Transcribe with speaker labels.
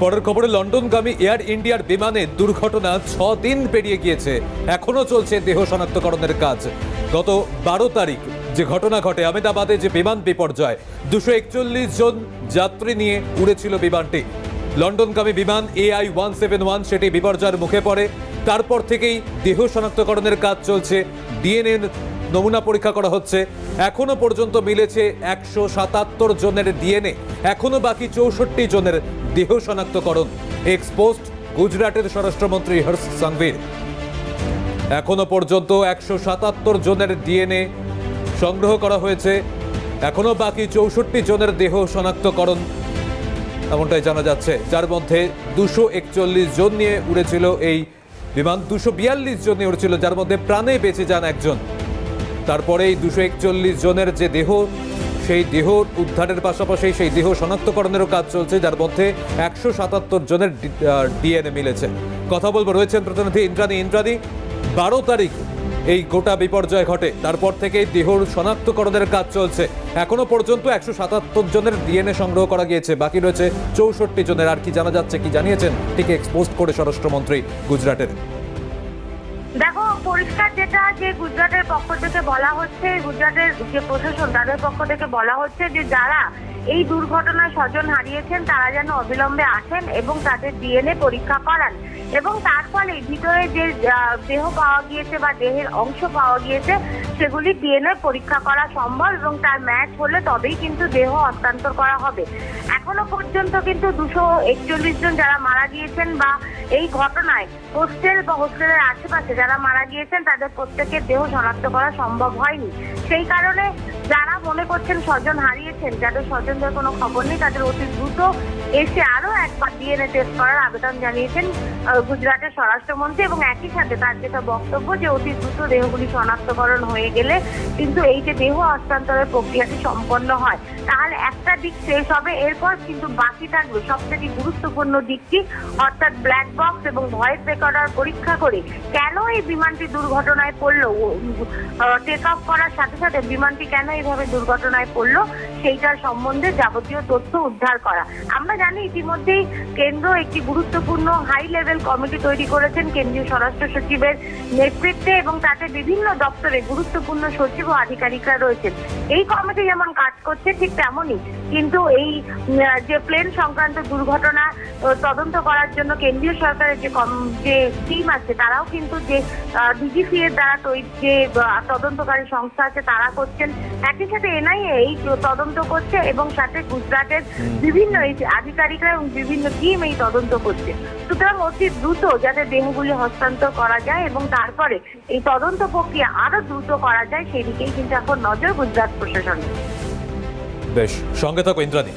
Speaker 1: পরের খবরে লন্ডনগামী এয়ার ইন্ডিয়ার বিমানে দুর্ঘটনা 6 দিন পেরিয়ে গিয়েছে, এখনো চলছে দেহ শনাক্তকরণের কাজ। গত 12 তারিখ যে ঘটনা ঘটে আহমেদাবাদে, যে বিমান বিপর্যয়, 241 জন যাত্রী নিয়ে উড়েছিল বিমানটি। লন্ডনগামী বিমান AI-171 সেটি বিপর্যয়ের মুখে পড়ে। তারপর থেকেই দেহ শনাক্তকরণের কাজ চলছে, ডিএনএ নমুনা পরীক্ষা করা হচ্ছে। এখনো পর্যন্ত মিলেছে 177 জনের ডিএনএ, এখনো বাকি 64 জনের দেহ শনাক্তকরণ। এক্সপোস্ট গুজরাটের স্বরাষ্ট্রমন্ত্রী হর্ষ সাংভির। এখনো পর্যন্ত 177 জনের ডিএনএ সংগ্রহ করা হয়েছে, এখনো বাকি 64 জনের দেহ শনাক্তকরণ এমনটাই জানা যাচ্ছে, যার মধ্যে 241 জন নিয়ে উড়েছিল এই বিমান, 242 জন নিয়ে উড়েছিল, যার মধ্যে প্রাণে বেঁচে যান একজন। তারপরে এই 241 জনের যে দেহ, সেই দেহ উদ্ধারের পাশাপাশি সেই দেহ শনাক্তকরণেরও কাজ চলছে, যার মধ্যে 177 জনের ডিএনএ মিলেছে। কথা বলবো, রয়েছেন প্রতিনিধি ইন্দ্রাণী। 12 তারিখ এই গোটা বিপর্যয় ঘটে, তারপর থেকে দেহ শনাক্তকরণের কাজ চলছে। এখনো পর্যন্ত 177 জনের ডিএনএ সংগ্রহ করা গিয়েছে, বাকি রয়েছে 64 জনের। আর কি জানা যাচ্ছে, কি জানিয়েছেন ঠিক এক্সপোস্ট করে স্বরাষ্ট্রমন্ত্রী গুজরাটের?
Speaker 2: দেখো, পরিষ্কার যেটা যে গুজরাটের পক্ষ থেকে বলা হচ্ছে, গুজরাটের যে প্রশাসন তাদের পক্ষ থেকে বলা হচ্ছে যে যারা এই দুর্ঘটনায় স্বজন হারিয়েছেন তারা যেন অবিলম্বে আসেন এবং তাদের ডিএনএ পরীক্ষা করান, এবং তার ফলে ভিতরে যে দেহ পাওয়া গিয়েছে বা দেহের অংশ পাওয়া গিয়েছে সেগুলি ডিএনএ পরীক্ষা করা সম্ভব, এবং তার ম্যাচ হলে তবেই কিন্তু দেহ হস্তান্তর করা হবে। এখনো পর্যন্ত কিন্তু 241 জন যারা মারা গিয়েছেন বা এই ঘটনায় হোস্টেল বা হোস্টেলের আশেপাশে যারা মারা গিয়েছেন তাদের প্রত্যেকের দেহ শনাক্ত করা সম্ভব হয়নি। সেই কারণে যারা মনে করছেন স্বজন হারিয়েছেন, যাদের স্বজনদের কোনো খবর নেই, তাদের অতি দ্রুত এসে আরো একবার ডিএনএ টেস্ট করার আবেদন জানিয়েছেন গুজরাটের স্বরাষ্ট্রমন্ত্রী, এবং একই সাথে তার যেটা বক্তব্য যে অতি দ্রুত দেহগুলি শনাক্তকরণ হয়ে গেলে কিন্তু এই যে দেহ হস্তান্তরের প্রক্রিয়াটি সম্পন্ন হয় তাহলে একটা দিক শেষ হবে, এরপর কিন্তু বাকি থাকবে সবথেকে গুরুত্বপূর্ণ দিকটি, অর্থাৎ ব্ল্যাক বক্স এবং ভয়েস রেকর্ডার পরীক্ষা করে কেন এই বিমানটি দুর্ঘটনায় পড়লো, টেক অফ করার সাথে সাথে বিমানটি কেন এইভাবে দুর্ঘটনায় পড়লো সেইটার সম্বন্ধে যাবতীয় তথ্য উদ্ধার করা। আমরা জানি ইতিমধ্যেই কেন্দ্র একটি গুরুত্বপূর্ণ হাই লেভেল কমিটি তৈরি করেছেন কেন্দ্রীয় স্বরাষ্ট্র সচিবের নেতৃত্বে, এবং তাতে বিভিন্ন দপ্তরে গুরুত্বপূর্ণ সচিব ও আধিকারিকরা রয়েছেন। এই কমিটি যেমন কাজ করছে ঠিক তেমনই কিন্তু এই যে প্লেন সংক্রান্ত দুর্ঘটনা তদন্ত করার জন্য কেন্দ্রীয় সরকারের যে টিম আছে তারাও কিন্তু যে ডিজিসি এর দ্বারা যে তদন্তকারী সংস্থা আছে তারা করছেন, একই সাথে এনআইএ এই তদন্ত করছে, এবং সাথে গুজরাটের বিভিন্ন আধিকারিকরা এবং বিভিন্ন টিম এই তদন্ত করছে। সুতরাং অতি দ্রুত যাতে দেহগুলি হস্তান্তর করা যায় এবং তারপরে এই তদন্ত প্রক্রিয়া আরো দ্রুত করা যায় সেই দিকেই কিন্তু এখন নজর গুজরাট প্রশাসনের।
Speaker 1: বেশ, সঙ্গে থাকো ইন্দ্রাণী।